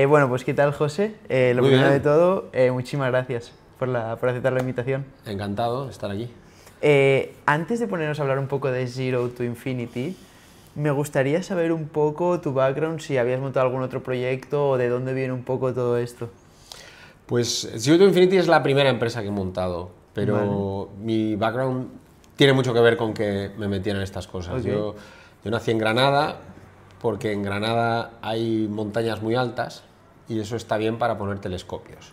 Bueno, pues ¿qué tal, José? Lo Muy primero bien. de todo, muchísimas gracias por aceptar la invitación. Encantado de estar aquí. Antes de ponernos a hablar un poco de Zero to Infinity, me gustaría saber un poco tu background, si habías montado algún otro proyecto o de dónde viene un poco todo esto. Pues Zero to Infinity es la primera empresa que he montado, Vale. pero mi background tiene mucho que ver con que me metiera en estas cosas. Ok. Yo nací en Granada porque en Granada hay montañas muy altas y eso está bien para poner telescopios.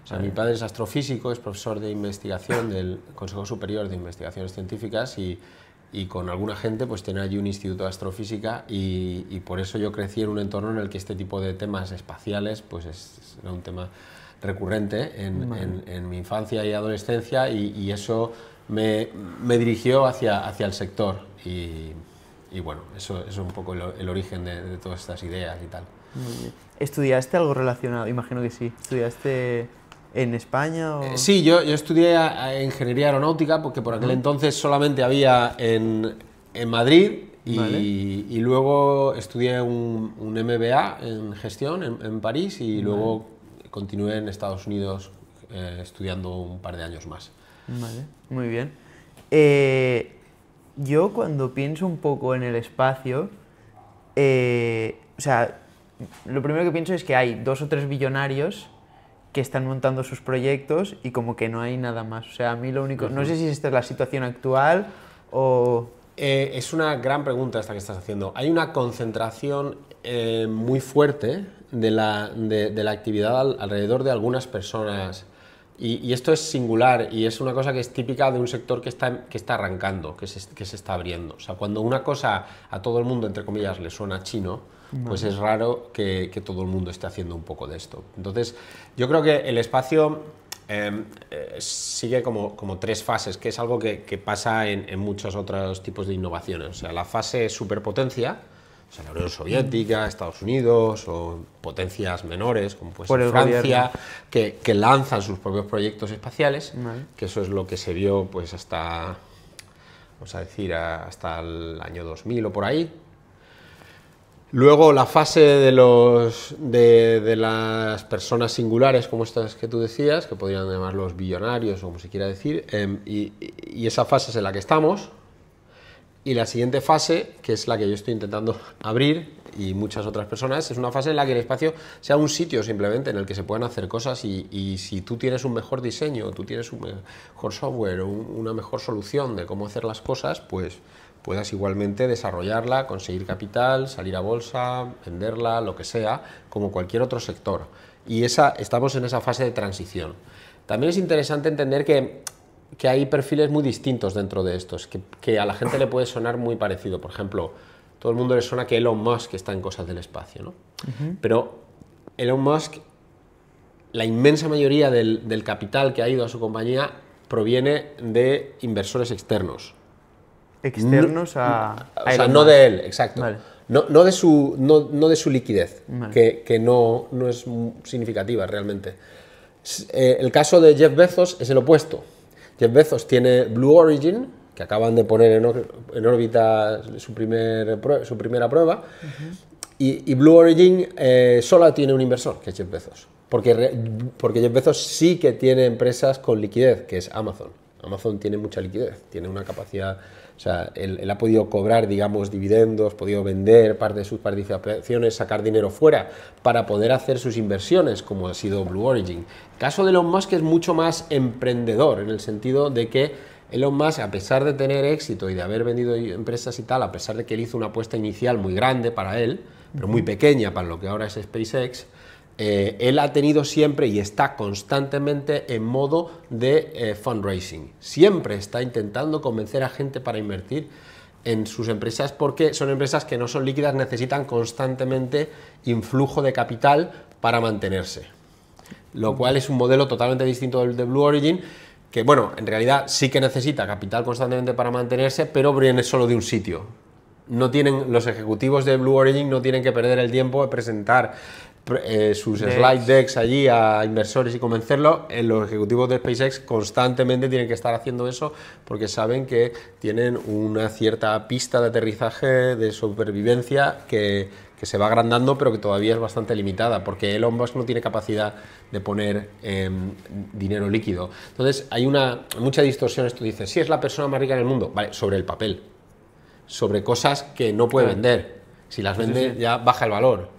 O sea, Vale. mi padre es astrofísico, es profesor de investigación del Consejo Superior de Investigaciones Científicas y con alguna gente pues tiene allí un instituto de astrofísica y por eso yo crecí en un entorno en el que este tipo de temas espaciales pues era un tema recurrente en mi infancia y adolescencia y eso me dirigió hacia el sector y bueno, eso es un poco el origen de todas estas ideas y tal. Muy bien. ¿Estudiaste algo relacionado? Imagino que sí. ¿Estudiaste en España o...? Sí, yo estudié ingeniería aeronáutica porque por aquel entonces solamente había en Madrid Vale. y luego estudié un MBA en gestión en París y luego continué en Estados Unidos estudiando un par de años más. Vale, muy bien. Yo cuando pienso un poco en el espacio, o sea, lo primero que pienso es que hay 2 o 3 billonarios que están montando sus proyectos y como que no hay nada más. O sea, a mí lo único... No sé si esta es la situación actual o... Es una gran pregunta esta que estás haciendo. Hay una concentración muy fuerte de la actividad alrededor de algunas personas y esto es singular y es una cosa que es típica de un sector que está arrancando, que se está abriendo. O sea, cuando una cosa a todo el mundo, entre comillas, le suena chino, pues es raro que todo el mundo esté haciendo un poco de esto. Entonces, yo creo que el espacio sigue como 3 fases, que es algo que pasa en muchos otros tipos de innovaciones. O sea, la fase superpotencia, o sea, la Unión Soviética, Estados Unidos o potencias menores, como puede Por ser el Francia, que lanzan sus propios proyectos espaciales, Vale. que eso es lo que se vio pues hasta, vamos a decir, hasta el año 2000 o por ahí. Luego la fase de las personas singulares, como estas que tú decías, que podrían llamarlos billonarios o como se quiera decir, y esa fase es en la que estamos. Y la siguiente fase, que es la que yo estoy intentando abrir, y muchas otras personas, es una fase en la que el espacio sea un sitio simplemente en el que se puedan hacer cosas y si tú tienes un mejor diseño, tú tienes un mejor software, una mejor solución de cómo hacer las cosas, pues puedas igualmente desarrollarla, conseguir capital, salir a bolsa, venderla, lo que sea, como cualquier otro sector. Y estamos en esa fase de transición. También es interesante entender que hay perfiles muy distintos dentro de estos, que a la gente le puede sonar muy parecido. Por ejemplo, todo el mundo le suena que Elon Musk está en cosas del espacio, ¿no? Pero Elon Musk, la inmensa mayoría del capital que ha ido a su compañía proviene de inversores externos. Externos a O sea, Elon no Musk. de él, exacto. Vale. No de su liquidez, Vale. que no es significativa realmente. El caso de Jeff Bezos es el opuesto. Jeff Bezos tiene Blue Origin, que acaban de poner en órbita su primera prueba, y Blue Origin solo tiene un inversor, que es Jeff Bezos. Porque Jeff Bezos sí que tiene empresas con liquidez, que es Amazon. Amazon tiene mucha liquidez, tiene una capacidad... O sea, él ha podido cobrar, digamos, dividendos, podido vender parte de sus participaciones, sacar dinero fuera para poder hacer sus inversiones, como ha sido Blue Origin. El caso de Elon Musk es mucho más emprendedor, en el sentido de que Elon Musk, a pesar de tener éxito y de haber vendido empresas y tal, a pesar de que él hizo una apuesta inicial muy grande para él, pero muy pequeña para lo que ahora es SpaceX, él ha tenido siempre y está constantemente en modo de fundraising. Siempre está intentando convencer a gente para invertir en sus empresas porque son empresas que no son líquidas, necesitan constantemente influjo de capital para mantenerse. Lo cual es un modelo totalmente distinto del de Blue Origin, que bueno, en realidad sí que necesita capital constantemente para mantenerse, pero viene solo de un sitio. Los ejecutivos de Blue Origin no tienen que perder el tiempo de presentar sus slide decks allí a inversores y convencerlo, los ejecutivos de SpaceX constantemente tienen que estar haciendo eso porque saben que tienen una cierta pista de aterrizaje de supervivencia que se va agrandando, pero que todavía es bastante limitada, porque Elon Musk no tiene capacidad de poner dinero líquido. Entonces hay mucha distorsión. Esto dice, sí, es la persona más rica en el mundo, vale, sobre el papel, sobre cosas que no puede vender. Si las vende, ya baja el valor.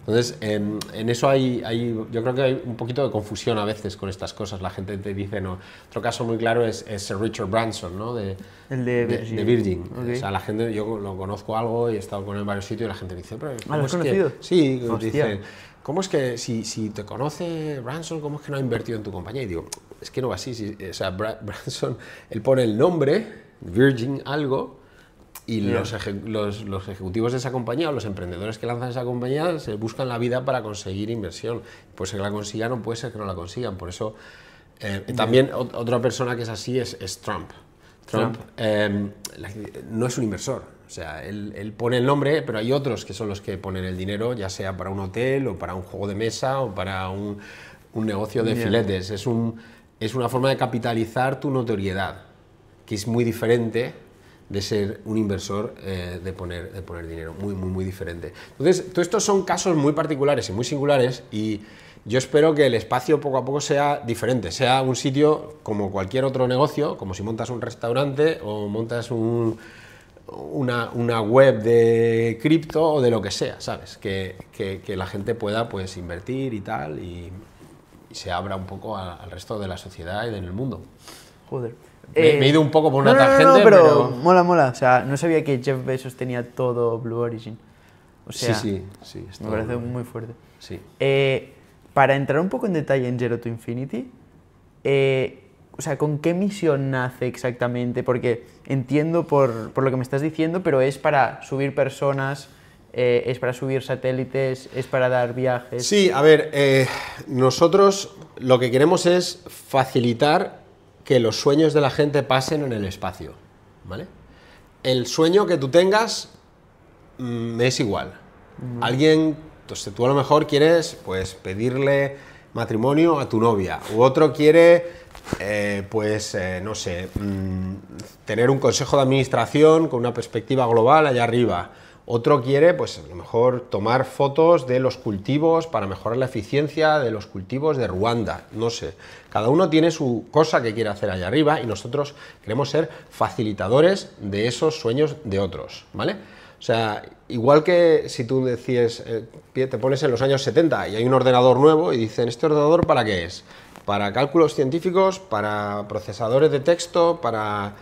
Entonces, en eso yo creo que hay un poquito de confusión a veces con estas cosas. La gente te dice, no. Otro caso muy claro es Richard Branson, ¿no? El de Virgin. De Virgin. Okay. O sea, la gente, yo lo conozco algo y he estado con él en varios sitios y la gente dice, pero ¿lo has conocido? Sí, dice, ¿cómo es que si te conoce Branson, cómo es que no ha invertido en tu compañía? Y digo, es que no va así. O sea, Branson, él pone el nombre, Virgin algo, y los ejecutivos de esa compañía o los emprendedores que lanzan esa compañía se buscan la vida para conseguir inversión. Puede ser que la consigan o puede ser que no la consigan. Por eso, también otra persona que es así es Trump. Trump no es un inversor. O sea, él pone el nombre, pero hay otros que son los que ponen el dinero, ya sea para un hotel o para un juego de mesa o para un negocio de filetes. Es una forma de capitalizar tu notoriedad, que es muy diferente de ser un inversor, de poner dinero, muy diferente. Entonces, todos estos son casos muy particulares y muy singulares, y yo espero que el espacio poco a poco sea diferente, sea un sitio como cualquier otro negocio, como si montas un restaurante o montas una web de cripto o de lo que sea, ¿sabes? Que la gente pueda, pues, invertir y tal, y se abra un poco al resto de la sociedad y en el mundo. Joder. Me he ido un poco por una tangente, no, pero mola. O sea, no sabía que Jeff Bezos tenía todo Blue Origin. O sea, sí. Me parece muy fuerte. Sí. Para entrar un poco en detalle en Zero to Infinity, o sea, ¿con qué misión nace exactamente? Porque entiendo por lo que me estás diciendo, pero es para subir personas, es para subir satélites, es para dar viajes. Sí, a ver, nosotros lo que queremos es facilitar que los sueños de la gente pasen en el espacio, ¿vale? El sueño que tú tengas es igual. Alguien, entonces, tú a lo mejor quieres, pues, pedirle matrimonio a tu novia, u otro quiere, no sé, tener un consejo de administración con una perspectiva global allá arriba. Otro quiere, pues, a lo mejor tomar fotos de los cultivos para mejorar la eficiencia de los cultivos de Ruanda, no sé. Cada uno tiene su cosa que quiere hacer allá arriba y nosotros queremos ser facilitadores de esos sueños de otros, ¿vale? O sea, igual que si tú decías, te pones en los años 70 y hay un ordenador nuevo y dicen, ¿este ordenador para qué es? Para cálculos científicos, para procesadores de texto, para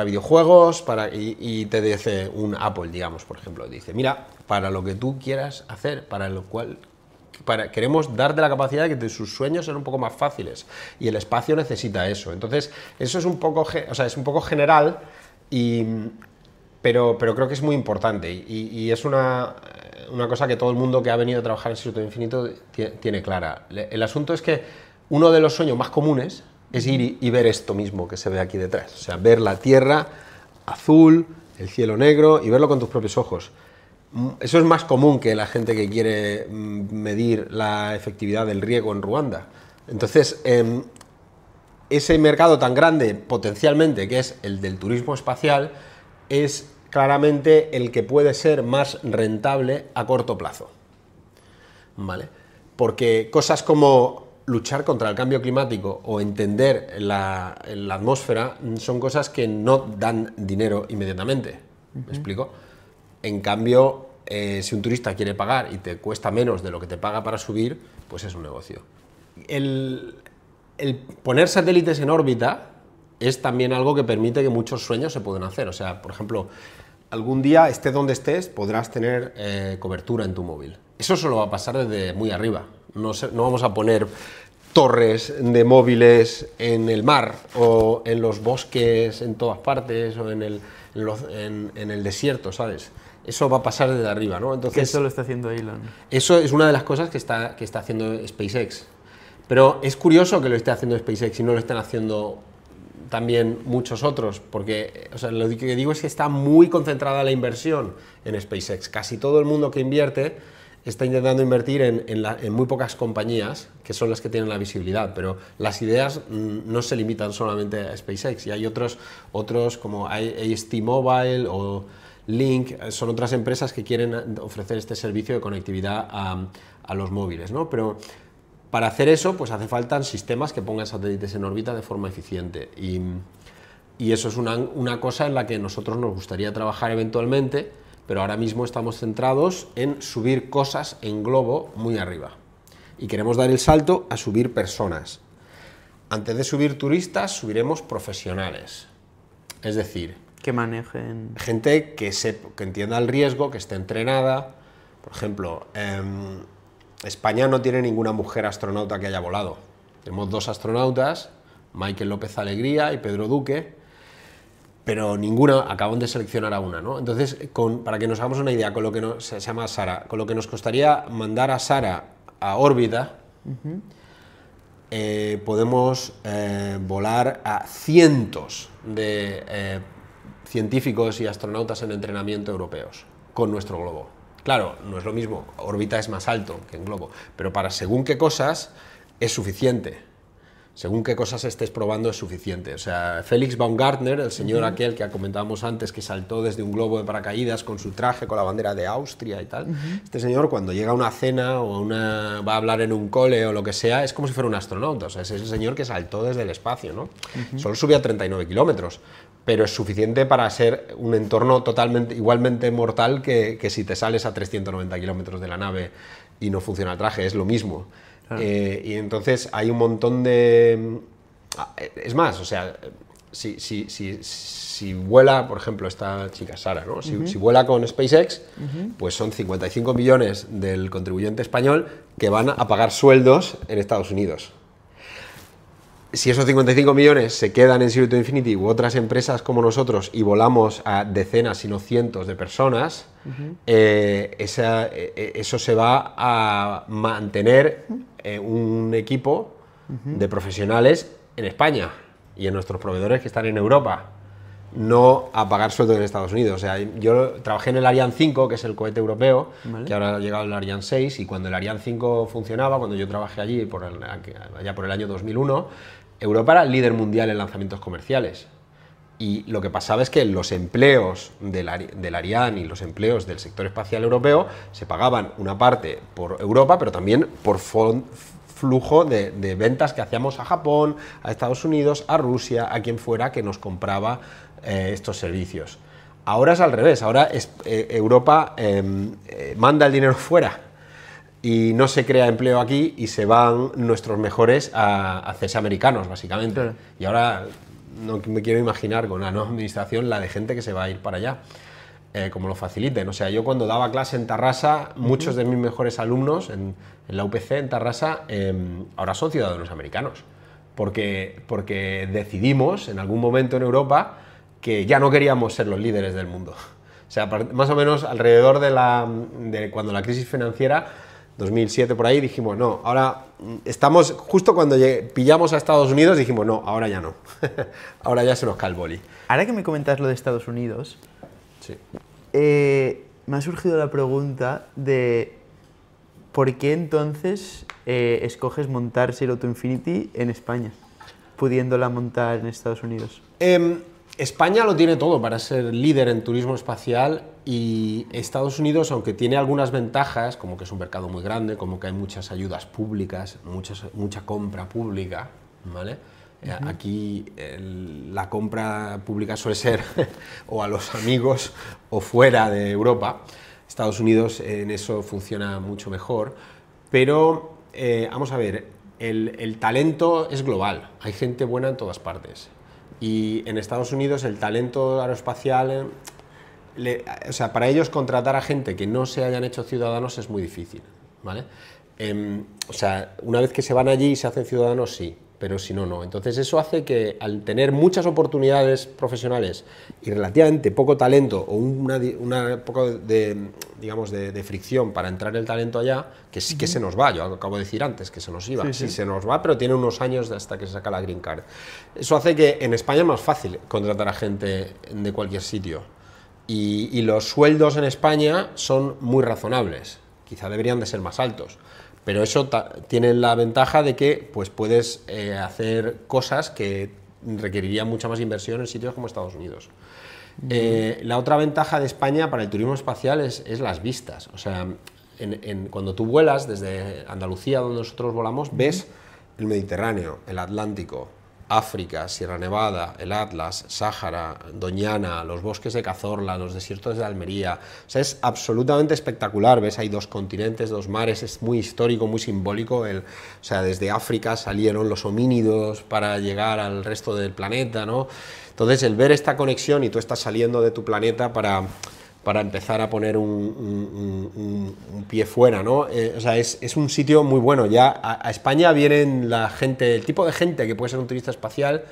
videojuegos, y te dice un Apple, digamos, por ejemplo, dice, mira, para lo que tú quieras hacer, queremos darte la capacidad de que sus sueños sean un poco más fáciles, y el espacio necesita eso. Entonces, eso es un poco general, pero creo que es muy importante, y es una cosa que todo el mundo que ha venido a trabajar en Instituto Infinito tiene clara. El asunto es que uno de los sueños más comunes es ir y ver esto mismo que se ve aquí detrás. O sea, ver la tierra azul, el cielo negro y verlo con tus propios ojos. Eso es más común que la gente que quiere medir la efectividad del riego en Ruanda. Entonces, ese mercado tan grande, potencialmente, que es el del turismo espacial, es claramente el que puede ser más rentable a corto plazo. ¿Vale? Porque cosas como luchar contra el cambio climático o entender la atmósfera son cosas que no dan dinero inmediatamente. ¿Me explico? En cambio, si un turista quiere pagar y te cuesta menos de lo que te paga para subir, pues es un negocio. El poner satélites en órbita es también algo que permite que muchos sueños se puedan hacer. O sea, por ejemplo, algún día, estés donde estés, podrás tener cobertura en tu móvil. Eso solo va a pasar desde muy arriba. No vamos a poner torres de móviles en el mar o en los bosques en todas partes o en el desierto, ¿sabes? Eso va a pasar desde arriba, ¿no? Entonces, que eso lo está haciendo Elon. Eso es una de las cosas que está haciendo SpaceX. Pero es curioso que lo esté haciendo SpaceX y no lo estén haciendo también muchos otros, porque, o sea, lo que digo es que está muy concentrada la inversión en SpaceX. Casi todo el mundo que invierte está intentando invertir en muy pocas compañías, que son las que tienen la visibilidad, pero las ideas no se limitan solamente a SpaceX, y hay otros como AST Mobile o Link, son otras empresas que quieren ofrecer este servicio de conectividad a los móviles, ¿no? Pero para hacer eso, pues hace falta sistemas que pongan satélites en órbita de forma eficiente, y eso es una cosa en la que nosotros nos gustaría trabajar eventualmente, pero ahora mismo estamos centrados en subir cosas en globo muy arriba, y queremos dar el salto a subir personas. Antes de subir turistas, subiremos profesionales, es decir, que manejen... gente que entienda el riesgo, que esté entrenada. Por ejemplo, España no tiene ninguna mujer astronauta que haya volado. Tenemos 2 astronautas, Michael López Alegría y Pedro Duque, pero ninguna, acaban de seleccionar a una, ¿no? Entonces, para que nos hagamos una idea, con lo que se llama Sara, con lo que nos costaría mandar a Sara a órbita, podemos volar a cientos de científicos y astronautas en entrenamiento europeos con nuestro globo. Claro, no es lo mismo, órbita es más alto que en globo, pero para según qué cosas es suficiente. Según qué cosas estés probando es suficiente. O sea, Felix Baumgartner, el señor aquel que comentábamos antes, que saltó desde un globo de paracaídas con su traje, con la bandera de Austria y tal, este señor cuando llega a una cena o va a hablar en un cole o lo que sea, es como si fuera un astronauta. O sea, es ese señor que saltó desde el espacio, ¿no? Solo subía 39 kilómetros, pero es suficiente para ser un entorno igualmente mortal que si te sales a 390 kilómetros de la nave y no funciona el traje, es lo mismo. Claro. Y entonces hay un montón de... Es más, o sea, si vuela, por ejemplo, esta chica Sara, ¿no? Si vuela con SpaceX, pues son 55 millones del contribuyente español que van a pagar sueldos en Estados Unidos. Si esos 55 millones se quedan en Zero to Infinity u otras empresas como nosotros y volamos a decenas, si no cientos de personas, eso se va a mantener un equipo de profesionales en España y en nuestros proveedores que están en Europa, no a pagar sueldos en Estados Unidos. O sea, yo trabajé en el Ariane 5, que es el cohete europeo, que ahora ha llegado el Ariane 6, y cuando el Ariane 5 funcionaba, cuando yo trabajé allí, allá por el año 2001, Europa era el líder mundial en lanzamientos comerciales. Y lo que pasaba es que los empleos del Ariane y los empleos del sector espacial europeo se pagaban una parte por Europa, pero también por flujo de ventas que hacíamos a Japón, a Estados Unidos, a Rusia, a quien fuera que nos compraba estos servicios. Ahora es al revés, ahora Europa manda el dinero fuera y no se crea empleo aquí y se van nuestros mejores a hacerse americanos, básicamente. Claro. Y ahora no me quiero imaginar con la nueva administración la de gente que se va a ir para allá, como lo faciliten. O sea, yo cuando daba clase en Tarrasa, muchos de mis mejores alumnos en la UPC en Tarrasa ahora son ciudadanos americanos, porque decidimos en algún momento en Europa que ya no queríamos ser los líderes del mundo. O sea, más o menos alrededor de cuando la crisis financiera, 2007 por ahí, dijimos, no, ahora estamos, justo cuando pillamos a Estados Unidos, dijimos, no, ahora ya no, ahora ya se nos cae el boli. Ahora que me comentas lo de Estados Unidos, sí. Me ha surgido la pregunta de ¿por qué entonces escoges montar Zero to Infinity en España, pudiéndola montar en Estados Unidos? España lo tiene todo para ser líder en turismo espacial, y Estados Unidos, aunque tiene algunas ventajas, como que es un mercado muy grande, como que hay muchas ayudas públicas, mucha compra pública, ¿vale? Aquí la compra pública suele ser o a los amigos o fuera de Europa. Estados Unidos en eso funciona mucho mejor, pero vamos a ver, el talento es global, hay gente buena en todas partes. Y en Estados Unidos el talento aeroespacial, o sea, para ellos contratar a gente que no se hayan hecho ciudadanos es muy difícil, ¿vale? O sea, una vez que se van allí y se hacen ciudadanos, sí, pero si no, no. Entonces eso hace que al tener muchas oportunidades profesionales y relativamente poco talento o una poco de, digamos, de fricción para entrar el talento allá, que sí que se nos va, yo acabo de decir antes que se nos iba, sí, se nos va, pero tiene unos años hasta que se saca la Green Card. Eso hace que en España es más fácil contratar a gente de cualquier sitio, y los sueldos en España son muy razonables. quizá deberían de ser más altos. Pero eso tiene la ventaja de que pues, puedes hacer cosas que requerirían mucha más inversión en sitios como Estados Unidos. La otra ventaja de España para el turismo espacial es las vistas. O sea, cuando tú vuelas desde Andalucía, donde nosotros volamos, ves el Mediterráneo, el Atlántico, África, Sierra Nevada, el Atlas, Sáhara, Doñana, los bosques de Cazorla, los desiertos de Almería. O sea, es absolutamente espectacular. Ves, hay 2 continentes, 2 mares, es muy histórico, muy simbólico. O sea, desde África salieron los homínidos para llegar al resto del planeta, ¿no? Entonces, el ver esta conexión y tú estás saliendo de tu planeta para empezar a poner un pie fuera, ¿no? O sea, es un sitio muy bueno. Ya a España vienen la gente, el tipo de gente que puede ser un turista espacial,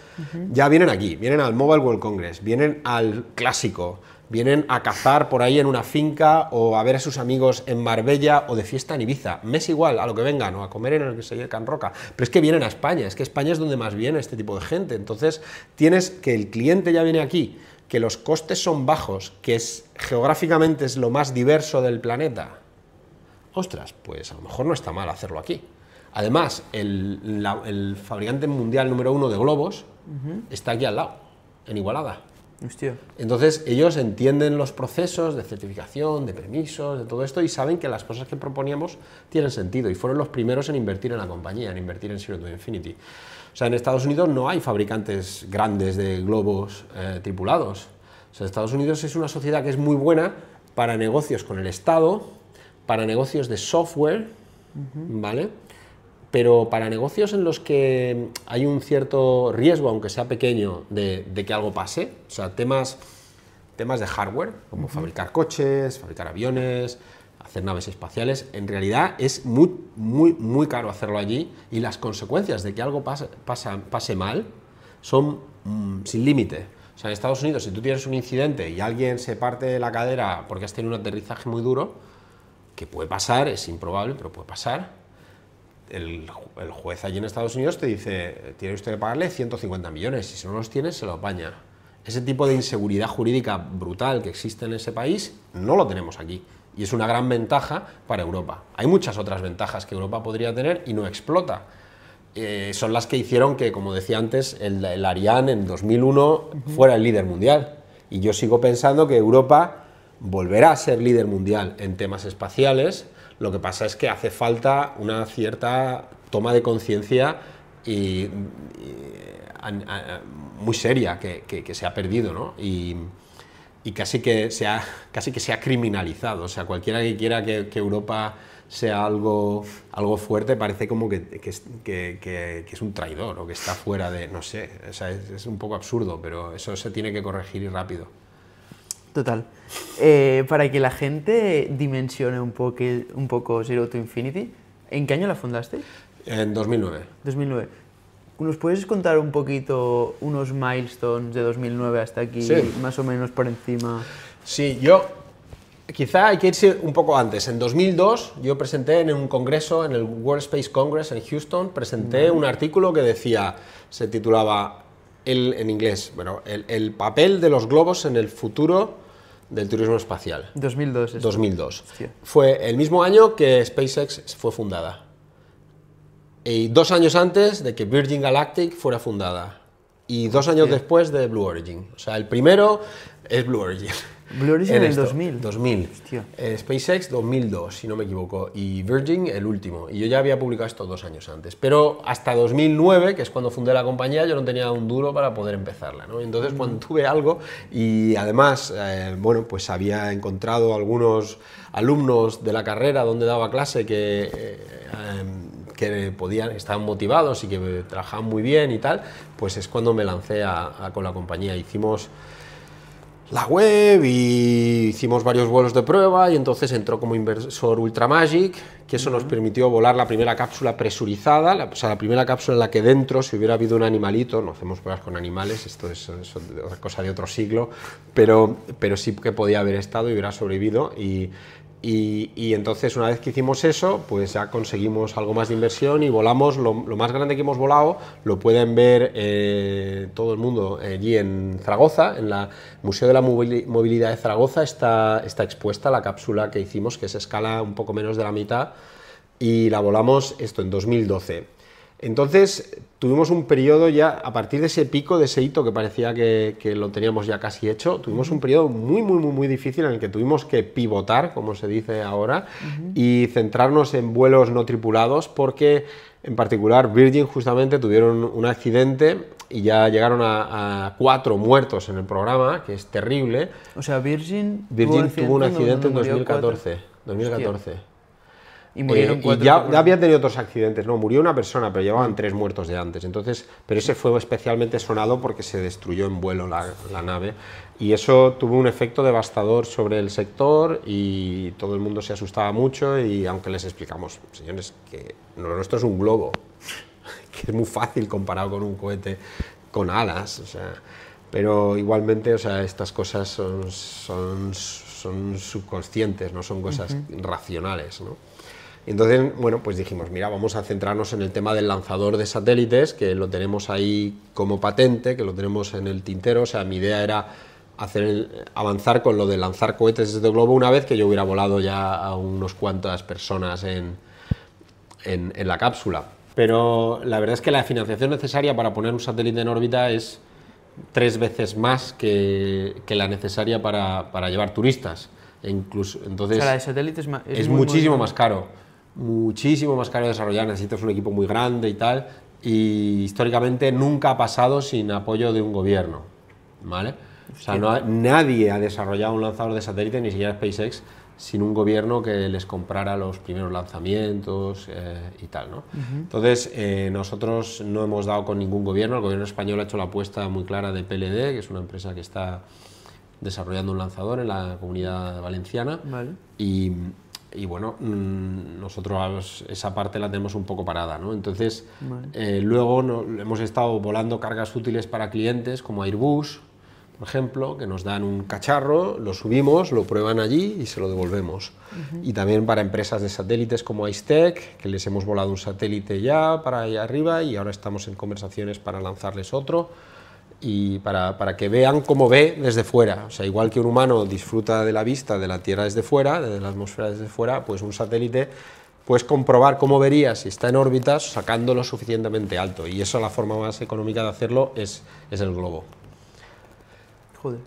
ya vienen aquí, vienen al Mobile World Congress, vienen al Clásico, vienen a cazar por ahí en una finca o a ver a sus amigos en Marbella o de fiesta en Ibiza. Me es igual a lo que vengan o a comer en el que se Can Roca, pero es que vienen a España, es que España es donde más viene este tipo de gente. Entonces, tienes que el cliente ya viene aquí, que los costes son bajos, que geográficamente es lo más diverso del planeta. Ostras, pues a lo mejor no está mal hacerlo aquí. Además, el fabricante mundial número 1 de globos está aquí al lado, en Igualada. Hostia. Entonces, ellos entienden los procesos de certificación, de permisos, de todo esto, y saben que las cosas que proponíamos tienen sentido, y fueron los primeros en invertir en la compañía, en invertir en Zero to Infinity. O sea, en Estados Unidos no hay fabricantes grandes de globos tripulados. O sea, Estados Unidos es una sociedad que es muy buena para negocios con el Estado, para negocios de software, ¿vale? Pero para negocios en los que hay un cierto riesgo, aunque sea pequeño, de que algo pase, o sea, temas de hardware, como fabricar coches, fabricar aviones, hacer naves espaciales, en realidad es muy caro hacerlo allí, y las consecuencias de que algo pase mal son sin límite. O sea, en Estados Unidos, si tú tienes un incidente y alguien se parte la cadera porque has tenido un aterrizaje muy duro, que puede pasar, es improbable, pero puede pasar, el juez allí en Estados Unidos te dice, tiene usted que pagarle 150 millones, y si no los tiene, se lo apaña. Ese tipo de inseguridad jurídica brutal que existe en ese país, no lo tenemos aquí. Y es una gran ventaja para Europa. Hay muchas otras ventajas que Europa podría tener y no explota. Son las que hicieron que, como decía antes, el Ariane en 2001 fuera el líder mundial. Y yo sigo pensando que Europa volverá a ser líder mundial en temas espaciales. Lo que pasa es que hace falta una cierta toma de conciencia muy seria que se ha perdido, ¿no? Y casi que se ha criminalizado. O sea, cualquiera que quiera que Europa sea algo fuerte, parece como que es un traidor o que está fuera de, no sé, o sea, es un poco absurdo, pero eso se tiene que corregir y rápido. Total. Para que la gente dimensione un poco Zero to Infinity, ¿en qué año la fundaste? En 2009. 2009. ¿Nos puedes contar un poquito unos milestones de 2009 hasta aquí, sí, más o menos por encima? Sí, quizá hay que irse un poco antes. En 2002 yo presenté en un congreso, en el World Space Congress en Houston, presenté un artículo que decía, se titulaba, en inglés, bueno, el papel de los globos en el futuro del turismo espacial. 2002. 2002. Hostia. Fue el mismo año que SpaceX fue fundada. Y 2 años antes de que Virgin Galactic fuera fundada. Y 2 años después de Blue Origin. O sea, el primero es Blue Origin. Blue Origin en el 2000. 2000. Hostia. SpaceX 2002, si no me equivoco. Y Virgin el último. Y yo ya había publicado esto 2 años antes. Pero hasta 2009, que es cuando fundé la compañía, yo no tenía un duro para poder empezarla, ¿no? Entonces, cuando tuve algo, y además, bueno, pues había encontrado algunos alumnos de la carrera donde daba clase que estaban motivados y que trabajaban muy bien y tal, pues es cuando me lancé con la compañía. Hicimos la web y hicimos varios vuelos de prueba, y entonces entró como inversor Ultramagic, que eso nos permitió volar la primera cápsula presurizada, o sea, la primera cápsula en la que dentro, si hubiera habido un animalito, no hacemos pruebas con animales, esto es cosa de otro siglo, pero sí que podía haber estado y hubiera sobrevivido, y Y entonces una vez que hicimos eso, pues ya conseguimos algo más de inversión y volamos, lo más grande que hemos volado, lo pueden ver todo el mundo allí en Zaragoza, en el Museo de la Movilidad de Zaragoza está expuesta la cápsula que hicimos, que es escala un poco menos de la mitad, y la volamos en 2012. Entonces tuvimos un periodo ya, a partir de ese pico, de ese hito que parecía que lo teníamos ya casi hecho, tuvimos un periodo muy difícil en el que tuvimos que pivotar, como se dice ahora, y centrarnos en vuelos no tripulados, porque en particular Virgin justamente tuvieron un accidente y ya llegaron a 4 muertos en el programa, que es terrible. O sea, Virgin tuvo un accidente en donde murió 2014. 2014. Hostia. Y murieron 4. Y ya habían tenido otros accidentes, no, murió una persona, pero llevaban 3 muertos de antes. Entonces, pero ese fue especialmente sonado porque se destruyó en vuelo la nave, y eso tuvo un efecto devastador sobre el sector y todo el mundo se asustaba mucho, y aunque les explicamos, señores, que lo nuestro es un globo, que es muy fácil comparado con un cohete con alas, o sea, pero igualmente, o sea, estas cosas son subconscientes, no son cosas racionales, ¿no? Entonces, bueno, pues dijimos, mira, vamos a centrarnos en el tema del lanzador de satélites, que lo tenemos ahí como patente, que lo tenemos en el tintero. O sea, mi idea era avanzar con lo de lanzar cohetes desde el globo una vez que yo hubiera volado ya a unos cuantas personas en la cápsula. Pero la verdad es que la financiación necesaria para poner un satélite en órbita es 3 veces más que la necesaria para llevar turistas. Incluso, entonces, o sea, la de satélites es muchísimo más caro. Muchísimo más caro de desarrollar, necesitas un equipo muy grande y tal, y históricamente nunca ha pasado sin apoyo de un gobierno, ¿vale? O sea, nadie ha desarrollado un lanzador de satélite, ni siquiera SpaceX, sin un gobierno que les comprara los primeros lanzamientos y tal, ¿no? Entonces, nosotros no hemos dado con ningún gobierno. El gobierno español ha hecho la apuesta muy clara de PLD, que es una empresa que está desarrollando un lanzador en la Comunidad Valenciana, vale. Y bueno, nosotros esa parte la tenemos un poco parada, ¿no? Entonces, vale. Luego hemos estado volando cargas útiles para clientes como Airbus, por ejemplo, que nos dan un cacharro, lo subimos, lo prueban allí y se lo devolvemos. Y también para empresas de satélites como Icetec, que les hemos volado un satélite ya para allá arriba y ahora estamos en conversaciones para lanzarles otro, y para que vean cómo ve desde fuera. O sea, igual que un humano disfruta de la vista de la Tierra desde fuera, de la atmósfera desde fuera, pues un satélite puedes comprobar cómo vería si está en órbita sacándolo suficientemente alto, y eso, la forma más económica de hacerlo es el globo. Joder.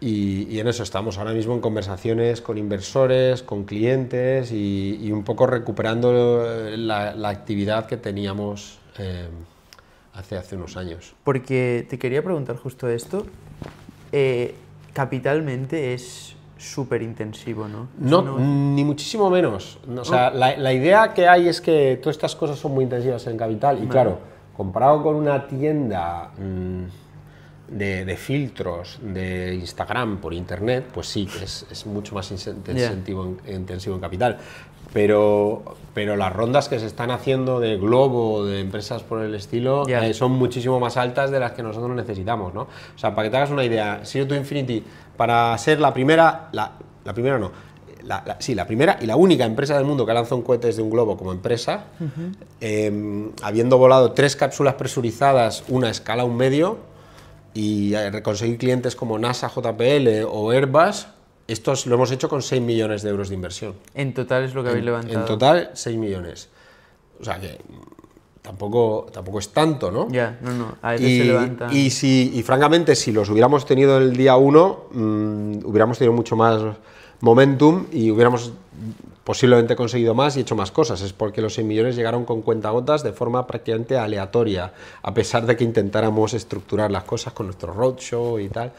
Y en eso estamos ahora mismo, en conversaciones con inversores, con clientes, y un poco recuperando la actividad que teníamos hace unos años. Porque te quería preguntar justo esto, capitalmente es súper intensivo, ¿no? No, ni muchísimo menos. O sea, la idea que hay es que todas estas cosas son muy intensivas en capital, y claro, comparado con una tienda de filtros de Instagram por internet, pues sí, es mucho más intensivo en capital. Pero las rondas que se están haciendo de globo, de empresas por el estilo, son muchísimo más altas de las que nosotros necesitamos, ¿no? O sea, para que te hagas una idea, Zero to Infinity, para ser la primera y la única empresa del mundo que ha lanzado un cohete desde un globo como empresa, habiendo volado 3 cápsulas presurizadas, una a escala 1,5, y conseguir clientes como NASA, JPL o Airbus, estos lo hemos hecho con 6 millones de euros de inversión. En total es lo que habéis levantado. En total, 6 millones. O sea que tampoco es tanto, ¿no? Ya, no, a veces se levantan. Y francamente, si los hubiéramos tenido el día 1, hubiéramos tenido mucho más momentum y hubiéramos posiblemente conseguido más y hecho más cosas. Es porque los 6 millones llegaron con cuentagotas de forma prácticamente aleatoria, a pesar de que intentáramos estructurar las cosas con nuestro roadshow y tal.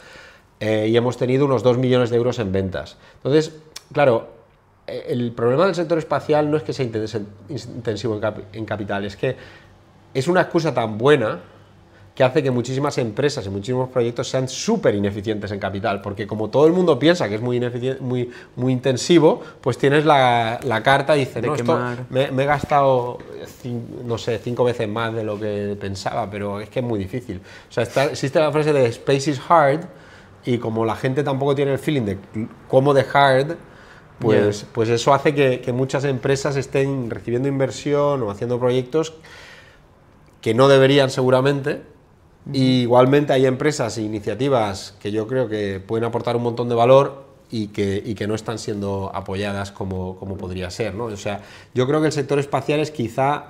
Y hemos tenido unos 2 millones de euros en ventas. Entonces, claro, el problema del sector espacial no es que sea intensivo en capital, es que es una excusa tan buena que hace que muchísimas empresas y muchísimos proyectos sean súper ineficientes en capital, porque como todo el mundo piensa que es muy intensivo, pues tienes la carta y dices, no, esto me he gastado, no sé, 5 veces más de lo que pensaba, pero es que es muy difícil. O sea, existe la frase de space is hard, y como la gente tampoco tiene el feeling de cómo de hard, pues eso hace que muchas empresas estén recibiendo inversión o haciendo proyectos que no deberían seguramente. Y igualmente hay empresas e iniciativas que yo creo que pueden aportar un montón de valor y que no están siendo apoyadas como podría ser, ¿no? O sea, yo creo que el sector espacial es quizá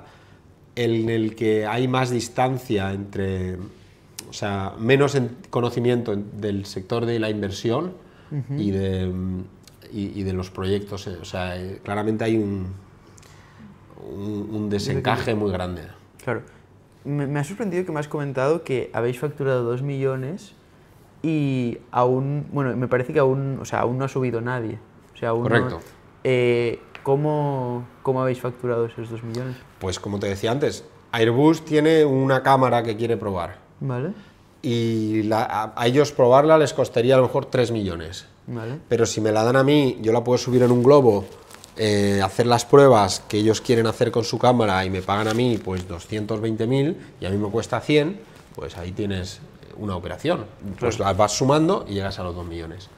en el que hay más distancia entre, o sea, menos conocimiento del sector de la inversión y de los proyectos. O sea, claramente hay un desencaje muy grande. Claro. Me ha sorprendido que me has comentado que habéis facturado 2 millones y aún, bueno, me parece que aún, o sea, aún no ha subido nadie. O sea, aún Correcto. ¿Cómo habéis facturado esos 2 millones? Pues como te decía antes, Airbus tiene una cámara que quiere probar. Vale. Y a ellos probarla les costaría a lo mejor 3 millones. Vale. Pero si me la dan a mí, yo la puedo subir en un globo, hacer las pruebas que ellos quieren hacer con su cámara y me pagan a mí pues 220.000 y a mí me cuesta 100, pues ahí tienes una operación. Pues las vas sumando y llegas a los 2 millones.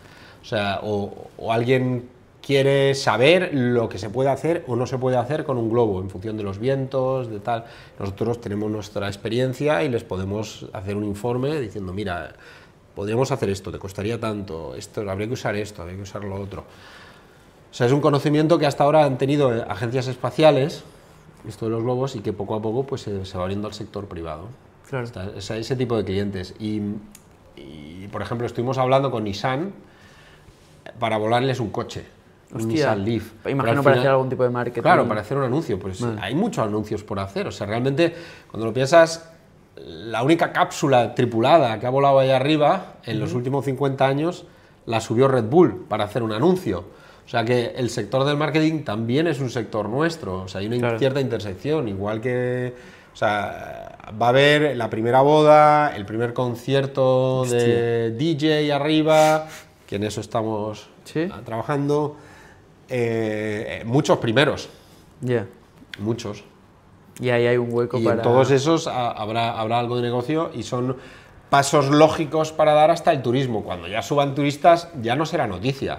O sea, o alguien quiere saber lo que se puede hacer o no se puede hacer con un globo en función de los vientos, de tal. Nosotros tenemos nuestra experiencia y les podemos hacer un informe diciendo, mira, podríamos hacer esto, te costaría tanto, esto, habría que usar esto, habría que usar lo otro. O sea, es un conocimiento que hasta ahora han tenido agencias espaciales, esto de los globos, y que poco a poco pues, se va abriendo al sector privado. Claro. Ese tipo de clientes. Y, por ejemplo, estuvimos hablando con Nissan para volarles un coche. Hostia, un Nissan Leaf. Imagino para hacer algún tipo de marketing. Claro, para hacer un anuncio. Pues hay muchos anuncios por hacer. O sea, realmente, cuando lo piensas, la única cápsula tripulada que ha volado allá arriba en los últimos 50 años la subió Red Bull para hacer un anuncio. O sea que el sector del marketing también es un sector nuestro. O sea, hay una cierta intersección, igual que... O sea, va a haber la primera boda, el primer concierto de DJ arriba, que en eso estamos trabajando. Muchos primeros. Muchos. Y ahí hay un hueco para... Y en todos esos habrá algo de negocio y son pasos lógicos para dar hasta el turismo. Cuando ya suban turistas, ya no será noticia.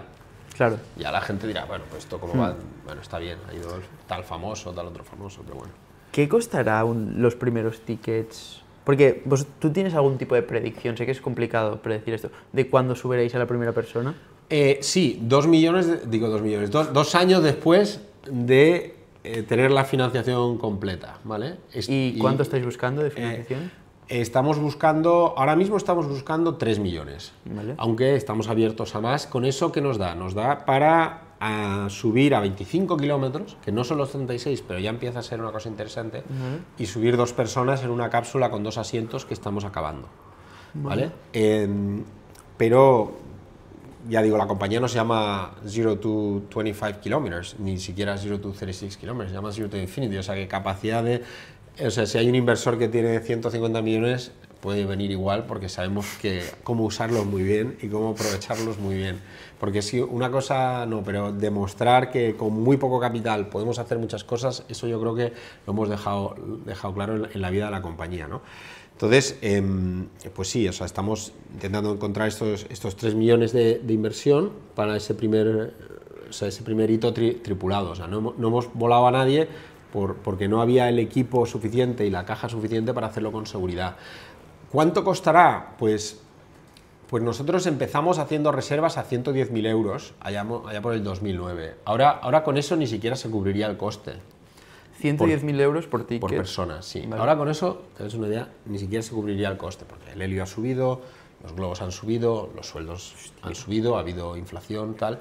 Claro. Ya la gente dirá, bueno, pues esto cómo va, bueno, está bien, ha ido tal famoso, tal otro famoso, pero bueno. ¿Qué costará los primeros tickets? Porque tú tienes algún tipo de predicción, sé que es complicado predecir esto, de cuándo subiréis a la primera persona. Sí, 2 millones, digo 2 millones, 2 años después de tener la financiación completa, ¿vale? ¿Y cuánto estáis buscando de financiación? Ahora mismo estamos buscando 3 millones, ¿vale? Aunque estamos abiertos a más. ¿Con eso qué nos da? Nos da para subir a 25 kilómetros, que no son los 36, pero ya empieza a ser una cosa interesante, y subir 2 personas en una cápsula con 2 asientos que estamos acabando, ¿vale? Pero, ya digo, la compañía no se llama 0 to 25 kilómetros, ni siquiera 0 to 36 kilómetros, se llama 0 to infinity, o sea que capacidad de... O sea, si hay un inversor que tiene 150 millones, puede venir igual porque sabemos cómo usarlos muy bien y cómo aprovecharlos muy bien. Porque si una cosa no, pero demostrar que con muy poco capital podemos hacer muchas cosas, eso yo creo que lo hemos dejado claro en la vida de la compañía, ¿no? Entonces, pues sí, o sea, estamos intentando encontrar estos 3 millones de inversión para ese primer hito tripulado. O sea, no hemos volado a nadie porque no había el equipo suficiente y la caja suficiente para hacerlo con seguridad. ¿Cuánto costará? Pues nosotros empezamos haciendo reservas a 110.000 euros allá por el 2009. Ahora con eso ni siquiera se cubriría el coste. 110.000 euros por ticket. Por persona, sí. Vale. Ahora con eso, te das una idea, ni siquiera se cubriría el coste, porque el helio ha subido, los globos han subido, los sueldos han subido, ha habido inflación, tal.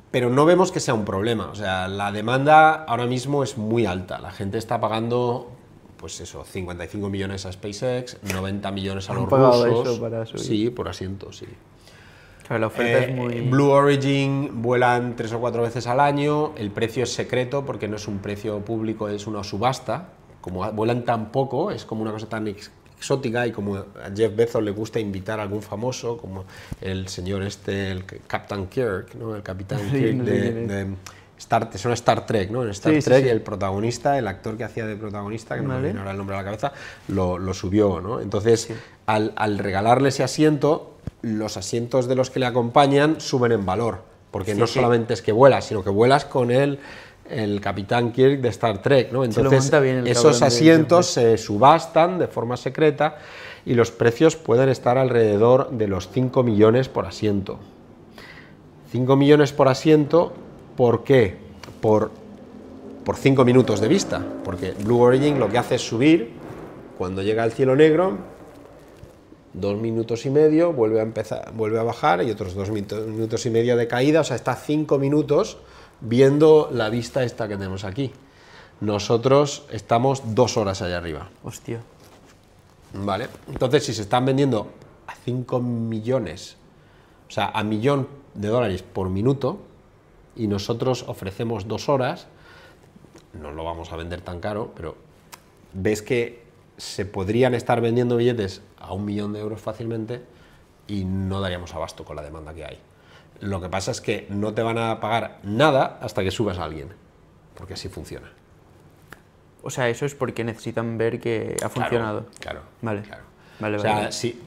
Pero no vemos que sea un problema. O sea, la demanda ahora mismo es muy alta. La gente está pagando, pues eso, 55 millones a SpaceX, 90 millones a los rusos. Eso para subir. Sí, por asiento, sí. Claro, la oferta es muy... Blue Origin vuelan 3 o 4 veces al año. El precio es secreto porque no es un precio público, es una subasta. Como vuelan tan poco, es como una cosa tan exótica, y como a Jeff Bezos le gusta invitar a algún famoso, como el señor el Captain Kirk, ¿no? El Capitán Kirk de Star Trek, ¿no? En Star Trek, el protagonista, el actor que hacía de protagonista, que no me viene ahora el nombre a la cabeza, lo subió, ¿no? Entonces, al regalarle ese asiento, los asientos de los que le acompañan suben en valor, porque Sí, no sí. solamente es que vuelas, sino que vuelas con el Capitán Kirk de Star Trek, ¿no? Se lo Entonces, monta bien el esos cabrón de asientos se subastan de forma secreta y los precios pueden estar alrededor de los 5 millones por asiento. 5 millones por asiento, ¿por qué? Por 5 minutos de vista, porque Blue Origin lo que hace es subir, cuando llega al cielo negro, 2 minutos y medio, vuelve a bajar y otros 2 minutos y medio de caída, o sea, está 5 minutos viendo la vista esta que tenemos aquí. Nosotros estamos 2 horas allá arriba. Hostia. ¿Vale? Entonces, si se están vendiendo a 5 millones, o sea, a $1.000.000 por minuto, y nosotros ofrecemos 2 horas, no lo vamos a vender tan caro, pero ves que se podrían estar vendiendo billetes a 1 millón de euros fácilmente y no daríamos abasto con la demanda que hay. Lo que pasa es que no te van a pagar nada hasta que subas a alguien, porque así funciona. O sea, eso es porque necesitan ver que ha funcionado. Claro. Vale. Claro. Vale, O sea, vale. sí.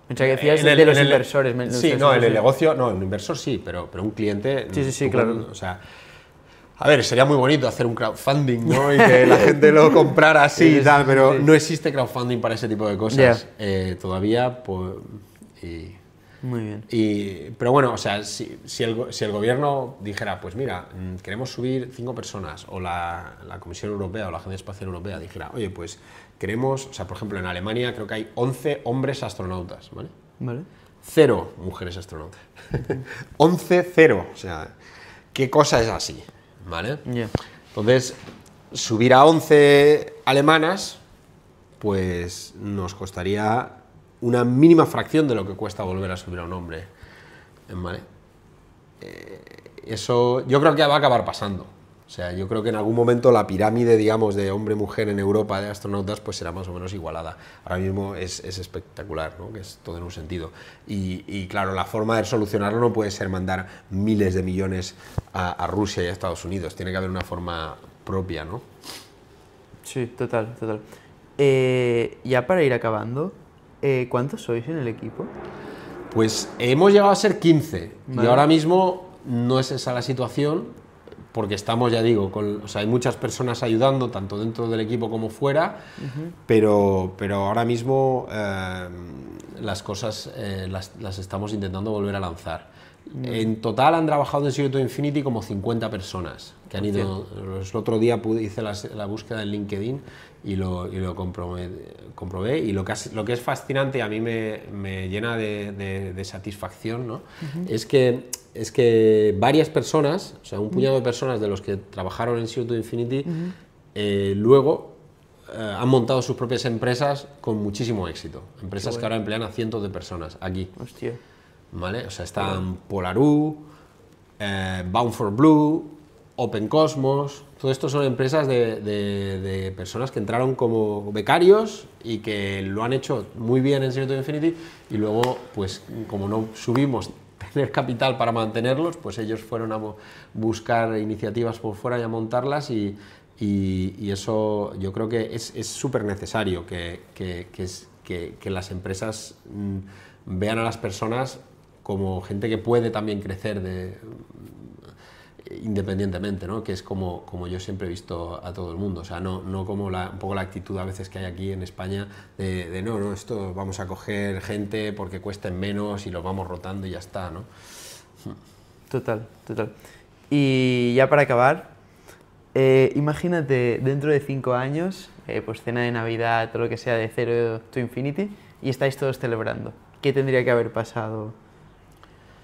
Pensaba que decías de los inversores. Sí, no, en el negocio, no, un inversor sí, pero un cliente... Sí, claro. O sea, a ver, sería muy bonito hacer un crowdfunding, ¿no? Y que la gente lo comprara así y tal, pero no existe crowdfunding para ese tipo de cosas todavía, pues... Muy bien. Pero bueno, o sea, si el gobierno dijera, pues mira, queremos subir 5 personas, o la Comisión Europea o la Agencia Espacial Europea dijera, oye, pues queremos, o sea, por ejemplo, en Alemania creo que hay 11 hombres astronautas, ¿vale? Vale. 0 mujeres astronautas. 11, 0. O sea, ¿qué cosa es así? ¿Vale? Ya. Entonces, subir a 11 alemanas, pues nos costaría una mínima fracción de lo que cuesta volver a subir a un hombre. ¿Vale? Eso yo creo que va a acabar pasando. O sea, yo creo que en algún momento la pirámide, digamos, de hombre-mujer en Europa de astronautas, pues será más o menos igualada. Ahora mismo es espectacular, ¿no? Que es todo en un sentido. Y claro, la forma de solucionarlo no puede ser mandar miles de millones a Rusia y a Estados Unidos. Tiene que haber una forma propia, ¿no? Sí, total. Ya para ir acabando, ¿cuántos sois en el equipo? Pues hemos llegado a ser 15 Vale. y ahora mismo no es esa la situación, porque estamos, ya digo, o sea, hay muchas personas ayudando, tanto dentro del equipo como fuera, pero ahora mismo las cosas las estamos intentando volver a lanzar. En total han trabajado en Zero to Infinity como 50 personas, que han ido... El otro día hice la búsqueda en LinkedIn y lo comprobé, y lo que es fascinante y a mí me llena de satisfacción, ¿no? Es que varias personas, o sea, un puñado de personas de los que trabajaron en Zero to Infinity, luego han montado sus propias empresas con muchísimo éxito. Empresas que ahora emplean a cientos de personas aquí. Hostia. ¿Vale? O sea, están Polaroo, Bound for Blue, Open Cosmos. Todo esto son empresas de personas que entraron como becarios y que lo han hecho muy bien en Zero to Infinity, y luego, pues como no subimos tener capital para mantenerlos, pues ellos fueron a buscar iniciativas por fuera y a montarlas, y eso yo creo que es súper necesario que las empresas vean a las personas como gente que puede también crecer independientemente, ¿no? Que es como yo siempre he visto a todo el mundo. O sea, no como un poco la actitud a veces que hay aquí en España de no, esto vamos a coger gente porque cuesten menos y los vamos rotando y ya está, ¿no? Total. Y ya para acabar, imagínate dentro de 5 años, pues cena de Navidad, todo lo que sea de Zero to Infinity, y estáis todos celebrando. ¿Qué tendría que haber pasado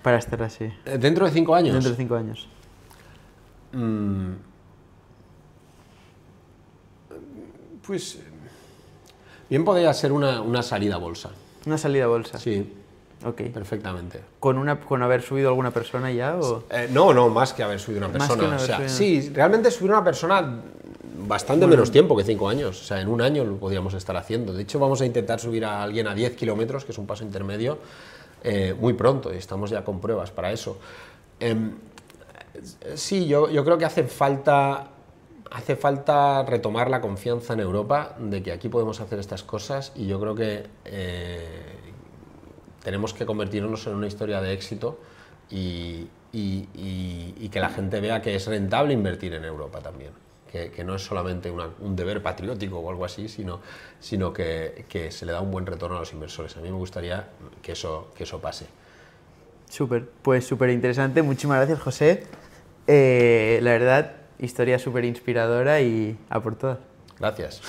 para estar así? ¿Dentro de 5 años? Dentro de 5 años. Pues bien podría ser una salida a bolsa. Una salida a bolsa. Sí, Ok. perfectamente. ¿Con haber subido alguna persona ya o...? No, más que haber subido una Más persona. que haber O sea, subido. sí, realmente subir una persona bastante menos tiempo que 5 años. O sea, en un año lo podríamos estar haciendo. De hecho, vamos a intentar subir a alguien a 10 kilómetros, que es un paso intermedio, muy pronto, y estamos ya con pruebas para eso. Sí, yo creo que hace falta retomar la confianza en Europa de que aquí podemos hacer estas cosas, y yo creo que tenemos que convertirnos en una historia de éxito y y que la gente vea que es rentable invertir en Europa también. Que no es solamente un deber patriótico o algo así, sino que se le da un buen retorno a los inversores. A mí me gustaría que eso pase. Súper, pues súper interesante. Muchísimas gracias, José. La verdad, historia súper inspiradora y a por todas. Gracias.